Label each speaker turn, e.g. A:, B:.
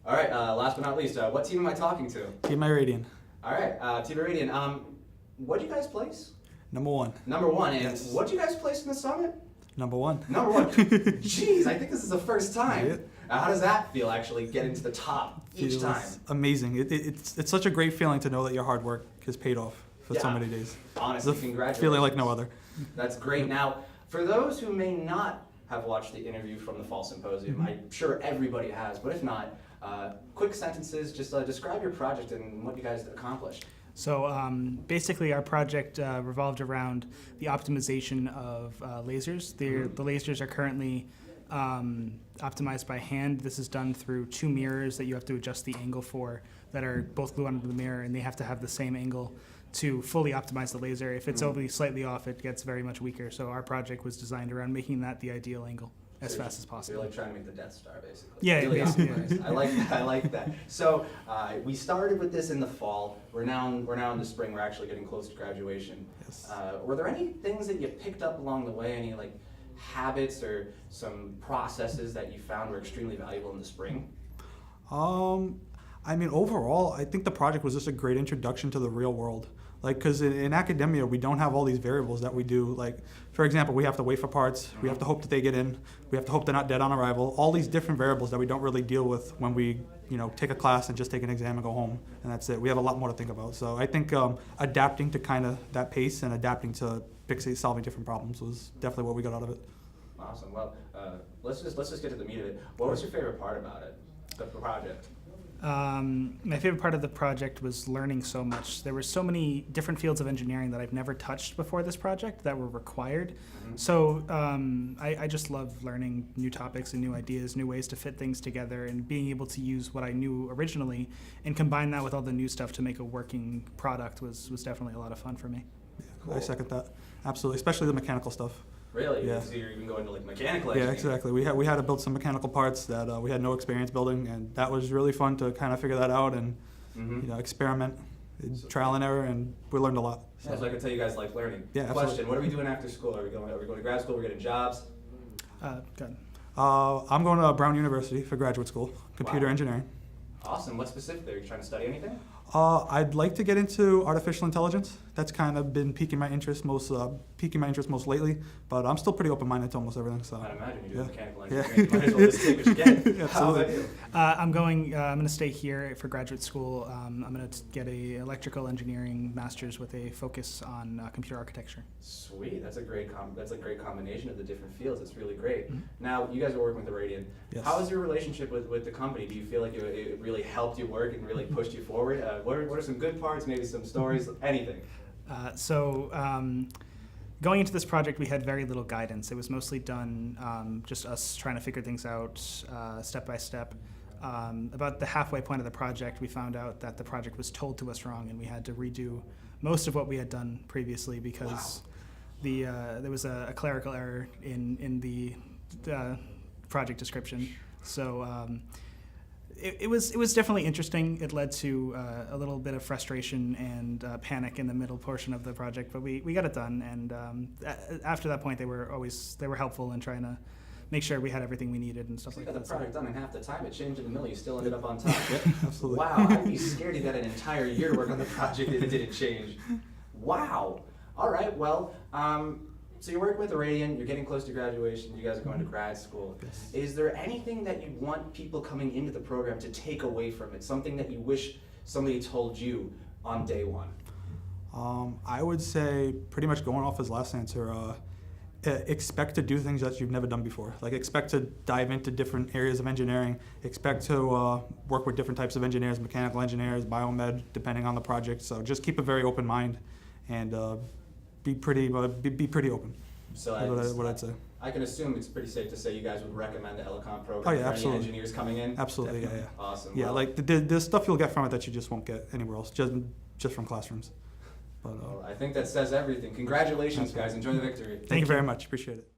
A: All right, last but not least, what team am I talking to?
B: Team Iradion.
A: All right, Team Iradion, what did you guys place?
B: Number one.
A: Number one, and
B: Yes.
A: what did you guys place in the summit?
B: Number one.
A: Number one. Jeez, I think this is the first time.
B: Yeah.
A: How does that feel, actually, getting to the top each
B: Feels
A: time?
B: amazing. It's such a great feeling to know that your hard work has paid off for so
A: Yeah.
B: many days.
A: Honestly,
B: It's a
A: congratulations.
B: feeling like no other.
A: That's great. Now, for those who may not have watched the interview from the Fall Symposium, I'm sure everybody has, but if not, quick sentences, just describe your project and what you guys accomplished.
C: So basically our project revolved around the optimization of lasers. The lasers are currently optimized by hand. This is done through two mirrors that you have to adjust the angle for that are both glued onto the mirror, and they have to have the same angle to fully optimize the laser. If it's only slightly off, it gets very much weaker. So our project was designed around making that the ideal angle as fast as
A: So
C: possible.
A: you're like trying to make the Death Star, basically.
C: Yeah,
A: Really
C: basically,
A: optimized. I like that. I like that. So we started with this in the fall. We're now in the spring. We're actually getting close to graduation.
B: Yes.
A: Were there any things that you picked up along the way? Any like habits or some processes that you found were extremely valuable in the spring?
B: I mean, overall, I think the project was just a great introduction to the real world. Like, because in academia, we don't have all these variables that we do. Like, for example, we have to wait for parts. We have to hope that they get in. We have to hope they're not dead on arrival. All these different variables that we don't really deal with when we, take a class and just take an exam and go home, and that's it. We have a lot more to think about. So I think adapting to kind of that pace and adapting to solving different problems was definitely what we got out of it.
A: Awesome. Well, let's just get to the meat of it. What was your favorite part about it, the project?
C: My favorite part of the project was learning so much. There were so many different fields of engineering that I've never touched before this project that were required. So I just love learning new topics and new ideas, new ways to fit things together, and being able to use what I knew originally and combine that with all the new stuff to make a working product was definitely a lot of fun for me.
B: Yeah,
A: Cool.
B: I second that. Absolutely, especially the mechanical stuff.
A: Really?
B: Yeah.
A: So you're even going to like mechanical
B: Yeah,
A: engineering?
B: exactly. We had to build some mechanical parts that we had no experience building, and that was really fun to kind of figure that out and experiment, trial and error, and we learned a lot.
A: Yeah, so I can tell you guys like learning.
B: Yeah,
A: Question:
B: absolutely.
A: what are we doing after school? Are we going to grad school? We're getting jobs.
C: Good.
B: I'm going to Brown University for graduate school, computer
A: Wow.
B: engineering.
A: Awesome. What specifically? Are you trying to study anything?
B: I'd like to get into artificial intelligence. That's kind of been piquing my interest most lately. But I'm still pretty open-minded to almost everything. So.
A: I'd imagine you do
B: Yeah.
A: mechanical
B: Yeah.
A: engineering. You might as well just take what you get. How about
B: Absolutely.
A: you?
C: I'm going to stay here for graduate school. I'm going to get a electrical engineering master's with a focus on computer architecture.
A: Sweet. That's a great combination of the different fields. It's really great. Now, you guys are working with Iradion.
B: Yes.
A: How is your relationship with the company? Do you feel like it really helped you work and really pushed you forward? What are some good parts? Maybe some stories? Anything?
C: Going into this project, we had very little guidance. It was mostly done just us trying to figure things out step by step. About the halfway point of the project, we found out that the project was told to us wrong, and we had to redo most of what we had done previously because there was a clerical error in the project description. So it was definitely interesting. It led to a little bit of frustration and panic in the middle portion of the project, but we got it done. And after that point, they were helpful in trying to make sure we had everything we needed and stuff
A: So you
C: like
A: got
C: that.
A: the project done in half the time. It changed in the middle. You still ended up on time.
B: Absolutely.
A: Wow, I'd be scared you got an entire year to work on the project and it didn't change. Wow. All right, well, so you're working with Iradion, you're getting close to graduation, you guys are going to grad school.
B: Yes.
A: Is there anything that you want people coming into the program to take away from it? Something that you wish somebody told you on day one?
B: I would say, pretty much going off his last answer, expect to do things that you've never done before. Like, expect to dive into different areas of engineering. Expect to work with different types of engineers, mechanical engineers, biomed, depending on the project. So just keep a very open mind and be pretty open.
A: So
B: That's what I'd say.
A: I can assume it's pretty safe to say you guys would recommend the ELECOMP program
B: Oh, yeah,
A: for
B: absolutely.
A: any engineers coming in?
B: Absolutely, yeah.
A: Awesome.
B: Yeah,
A: Well,
B: like there's stuff you'll get from it that you just won't get anywhere else, just from classrooms. But
A: well, I think that says everything. Congratulations, guys. Enjoy the victory.
B: thank you very much. Appreciate it.